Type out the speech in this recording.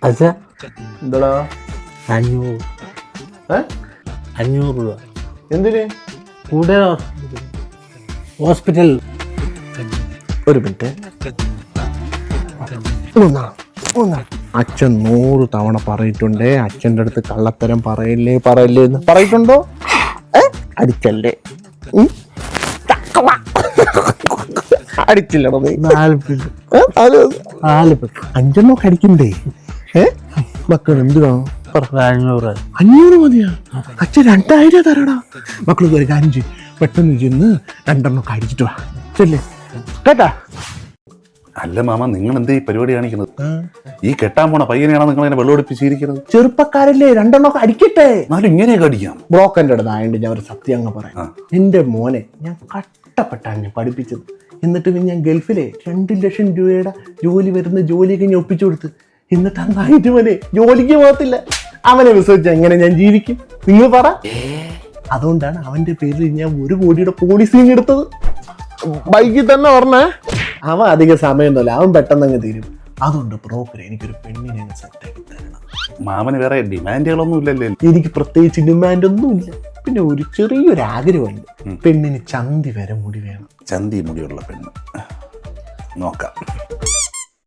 അച്ഛാ എന്താടാ 500 രൂപ എന്തിന്? കൂടെ ഹോസ്പിറ്റൽ. ഒരു മിനിറ്റ്. അച്ഛൻ 100 തവണ പറഞ്ഞിട്ടുണ്ടേ അച്ഛൻ്റെ അടുത്ത് കള്ളത്തരം പറയല്ലേ എന്ന് പറഞ്ഞിട്ടുണ്ടോ? അടിച്ചല്ലേ? അടിച്ചില്ലടോ നീ. 4 5 അടിക്കണ്ടേ? മക്കൾ എന്തുവാ? 500 മതിയാ? അച്ഛൻ 2000 തരടാ. മക്കൾ ഒരു കാര്യം ചെയ്യും, പെട്ടെന്ന് ചെന്ന് 2 അടിച്ചിട്ട് വാ. ചെല്ലേ കേട്ടാ? അല്ല മാമ, നിങ്ങൾ എന്തേ ഈ പരിപാടി കാണിക്കുന്നത്? ഈ കെട്ടാൻ പോണ പയ്യനെയാണോ നിങ്ങൾ ഇങ്ങനെ വെള്ളമൊടിപ്പിച്ചിരിക്കുന്നത്? ചെറുപ്പക്കാരല്ലേ, 2 അടിക്കട്ടെ. എന്നാലും ഇങ്ങനെയൊക്കെ അടിക്കാം? ബ്രോക്കൻ്റെ അടുത്തായതുകൊണ്ട് ഞാൻ ഒരു സത്യം അങ്ങ് പറയാം. എൻ്റെ മോനെ ഞാൻ കഷ്ടപ്പെട്ടാണ് ഞാൻ പഠിപ്പിച്ചത്. എന്നിട്ട് ഞാൻ ഗൾഫിലെ 2 ലക്ഷം രൂപയുടെ ജോലി വരുന്ന ജോലിയൊക്കെ ഞാൻ ഒപ്പിച്ചു കൊടുത്ത്. എന്നിട്ട് അന്നായിട്ട് മോനെ ജോലിക്ക് പോകത്തില്ല. അവനെ വിശ്വസിച്ച് എങ്ങനെ ഞാൻ ജീവിക്കും നിങ്ങൾ പറ? അതുകൊണ്ടാണ് അവന്റെ പേരിൽ ഞാൻ 1 കോടിയുടെ പോളിസിയും എടുത്തത്. ബൈക്കിൽ തന്നെ ഓർമ്മ. അവൻ അധിക സമയമൊന്നുമില്ല, അവൻ പെട്ടെന്ന് അങ്ങ് തീരും. അതുകൊണ്ട് ബ്രോക്കർ എനിക്കൊരു പെണ്ണിനെ സെറ്റാക്കി തരണം. മാമന് വേറെ ഡിമാൻഡുകളൊന്നും ഇല്ലല്ലേ? എനിക്ക് പ്രത്യേകിച്ച് ഡിമാൻഡ് ഒന്നുമില്ല. പിന്നെ ഒരു ചെറിയൊരു ആഗ്രഹമുണ്ട്, പെണ്ണിന് ചന്തി വരെ മുടി വേണം. ചന്തി മുടിയുള്ള പെണ്ണ് നോക്കാം.